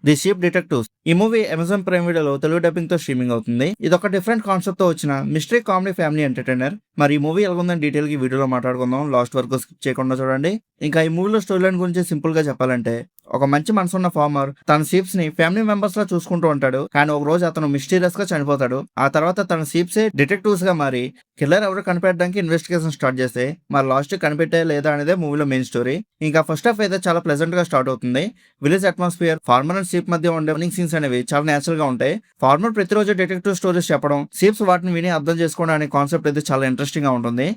The sheep detectives. ఈ movie Amazon prime వీడియోలో Telugu dubbing తో స్ట్రీమింగ్ అవుతుంది. ఇది ఒక డిఫరెంట్ కాన్సెప్ట్ తో వచ్చిన మిస్టరీ కామెడీ ఫ్యామిలీ ఎంటర్టైనర్. మరి ఈ మూవీ ఎలా ఉందని డీటెయిల్ గా వీడియోలో మాట్లాడుకుందాం. లాస్ట్ వరకు స్కిప్ చేయకుండా చూడండి. ఇంకా ఈ మూవీలో స్టోరీ లైన్ గురించి సింపుల్ గా చెప్పాలంటే, ఒక మంచి మనసున్న ఫార్మర్ తన షీప్స్ ని ఫ్యామిలీ మెంబర్స్ లా చూసుకుంటూ ఉంటాడు. కానీ ఒక రోజు అతను మిస్టీరియస్ గా చనిపోతాడు. ఆ తర్వాత తన షీప్సే డిటెక్టివ్స్ గా మారి కిల్లర్ ఎవరు కనిపెట్టడానికి ఇన్వెస్టిగేషన్ స్టార్ట్ చేస్తే మరి లాస్ట్ కనిపెట్టే లేదా అనేది మూవీలో మెయిన్ స్టోరీ. ఇంకా ఫస్ట్ హాఫ్ అయితే చాలా ప్లెజెంట్ గా స్టార్ట్ అవుతుంది. Village atmosphere, farmer and sheep మధ్య ఉండే రన్నింగ్ సీన్స్ అనేవి చాలా నేచురల్ గా ఉంటాయి. ఫార్మర్ ప్రతిరోజు డిటెక్టివ్ స్టోరీస్ చెప్పడం, షీప్స్ వాటిని విని అర్థం చేసుకోవడం అనే కాన్సెప్ట్ అయితే చాలా ఇంట్రెస్టింగ్ గా ఉంటుంది.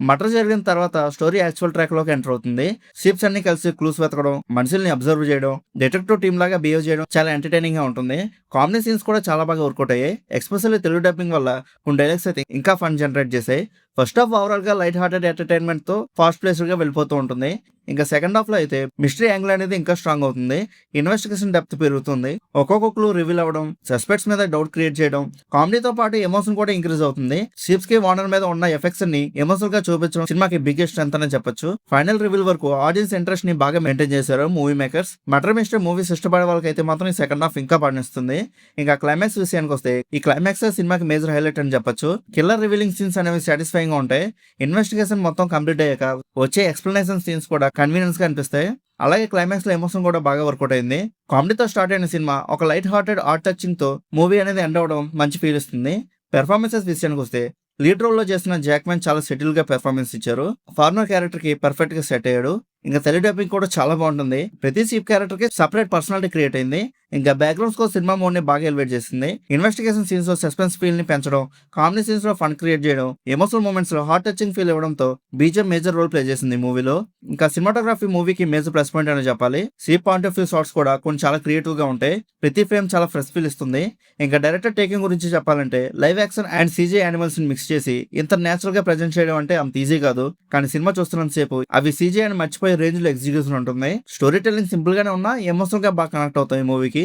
మర్డర్ జరిగిన తర్వాత స్టోరీ యాక్చువల్ ట్రాక్ లోకి ఎంటర్ అవుతుంది. షీప్స్ అన్ని కలిసి క్లూస్ వెతకడం, మనుషుల్ని అబ్జర్వ్ చేయడం, డిటెక్టివ్ టీమ్ లాగా బిహేవ్ చేయడం చాలా ఎంటర్టైనింగ్ గా ఉంటుంది. కామెడీ సీన్స్ కూడా చాలా బాగా వర్కౌట్ అయ్యాయి. ఎస్పెషల్లీ తెలుగు డబ్బింగ్ వల్ల కొన్ని డైలాగ్స్ అయితే ఇంకా ఫన్ జనరేట్ చేసాయి. ఫస్ట్ హాఫ్ ఓవరాల్ గా లైట్ హార్టెడ్ ఎంటర్టైన్మెంట్ తో ఫాస్ట్ ప్లేస్డ్ గా వెళ్ళిపోతూ ఉంటుంది. ఇంకా సెకండ్ హాఫ్ లో అయితే మిస్టరీ యాంగిల్ అనేది ఇంకా స్ట్రాంగ్ అవుతుంది. ఇన్వెస్టిగేషన్ డెప్త్ పెరుగుతుంది. ఒక్కొక్క క్లూ రివీల్ అవ్వడం, సస్పెక్ట్స్ మీద డౌట్ క్రియేట్ చేయడం, కామెడీతో పాటు ఎమోషన్ కూడా ఇంక్రీజ్ అవుతుంది. షీప్స్ కి వార్నర్ మీద ఉన్న ఎఫెక్ట్స్ ని ఎమోషనల్ గా చూపించడం సినిమాకి బిగ్గెస్ట్ స్ట్రెంత్ అని చెప్పొచ్చు. ఫైనల్ రివీల్ వరకు ఆడియన్స్ ఇంట్రెస్ట్ ని బాగా మెయింటైన్ చేశారు movie makers. Murder mystery movies ఇష్టపడే వాళ్ళకైతే మాత్రం ఈ సెకండ్ హాఫ్ ఇంకా పడిస్తుంది. ఇంకా క్లైమాక్స్ విషయానికి వస్తే, ఈ క్లైమాక్స్ సినిమాకి మేజర్ హైలైట్ అని చెప్పొచ్చు. కిల్లర్ రివీలింగ్ సీన్స్ అనేవి సాటిస్ఫైయింగ్ గా ఉంటాయి. ఇన్వెస్టిగేషన్ మొత్తం కంప్లీట్ అయ్యాక వచ్చే ఎక్స్ప్లెనేషన్ సీన్స్ కూడా కన్వీనియన్స్ గా అనిపిస్తాయి. అలాగే క్లైమాక్స్ లో ఎమోషన్ కూడా బాగా వర్కౌట్ అయింది. కామెడీతో స్టార్ట్ అయిన సినిమా ఒక లైట్ హార్టెడ్ ఆర్ట్ టచింగ్ తో మూవీ అనేది ఎండ్ అవడం మంచి ఫీల్ ఇస్తుంది. పెర్ఫార్మెన్సెస్ విషయానికి వస్తే, లీడ్ రోల్ లో చేసిన జాక్మెన్ చాలా సెటిల్ గా పెర్ఫార్మెన్స్ ఇచ్చారు. ఫార్మర్ క్యారెక్టర్ కి పర్ఫెక్ట్ గా సెట్ అయ్యాడు. ఇంకా తెలుగు డబ్బింగ్ కూడా చాలా బాగుంటుంది. ప్రతి షీప్ క్యారెక్టర్ కి సపరేట్ పర్సనాలిటీ క్రియేట్ అయింది. ఇంకా బ్యాక్గ్రౌండ్ స్కోర్ సినిమా మోడ్ ని బాగా ఎలివేట్ చేసింది. ఇన్వెస్టిగేషన్ సీన్స్ లో సస్పెన్స్ ఫీల్ ని పెంచడం, కామెడీ సీన్స్ లో ఫన్ క్రియేట్ చేయడం, ఎమోషనల్ మూమెంట్స్ లో హార్ట్ టచింగ్ ఫీల్ ఇవ్వడంతో బీజం మేజర్ రోల్ ప్లే చేసింది మూవీలో. ఇంకా సినిమాటోగ్రఫీ మూవీకి మేజర్ ప్లస్ పాయింట్ అని చెప్పాలి. Sheep point of view shots కూడా కొన్ని చాలా క్రియేటివ్ గా ఉంటాయి. ప్రతి ఫ్రేమ్ చాలా ఫ్రెష్ ఫీల్ ఇస్తుంది. ఇంకా డైరెక్టర్ టేకింగ్ గురించి చెప్పాలంటే, live action and CG animals ని మిక్స్ చేసి ఇంత నేచురల్ గా ప్రెజెంట్ చేయడం అంటే అంత ఈజీ కాదు. కానీ సినిమా చూస్తున్నంత సేపు అవి సీజీ అని మర్చిపోయే రేంజ్ లో ఎగ్జిక్యూషన్ ఉంటుంది. స్టోరీ టెల్లింగ్ సింపుల్ గానే ఉన్నా ఎమోషనల్ గా బాగా కనెక్ట్ అవుతాయి మూవీకి.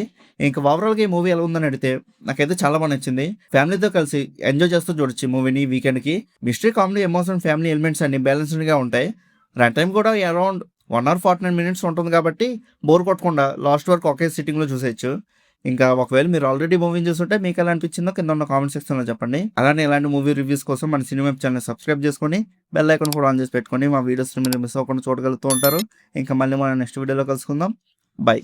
ఇంకా ఓవరాల్ గా ఈ మూవీ ఎలా ఉందని అడిగితే, నాకైతే చాలా బాగా నచ్చింది. ఫ్యామిలీతో కలిసి ఎంజాయ్ చేస్తూ చూడొచ్చు ఈ మూవీని వీకెండ్ కి. Mystery, comedy, emotion, family elements అన్ని బ్యాలెన్స్డ్ గా ఉంటాయి. రన్ టైం కూడా అరౌండ్ 1 hour 49 minutes ఉంటుంది కాబట్టి బోర్ కొట్టకుండా లాస్ట్ వరకు ఒకే సిట్టింగ్ లో చూసేయచ్చు. ఇంకా ఒకవేళ మీరు ఆల్రెడీ మూవీ చూస్తుంటే మీకు ఎలా అనిపించిందో కింద ఉన్న కామెంట్ సెక్షన్ లో చెప్పండి. అలానే ఇలాంటి మూవీ రివ్యూస్ కోసం మన సినిమా ఛానల్ సబ్స్క్రైబ్ చేసుకొని బెల్ ఐకాన్ కూడా ఆన్ చేసి పెట్టుకొని మా వీడియోస్ మీరు మిస్ అవ్వకుండా చూడగలుగుతూ ఉంటారు. ఇంకా మళ్ళీ మనం నెక్స్ట్ వీడియోలో కలుసుకుందాం. బై.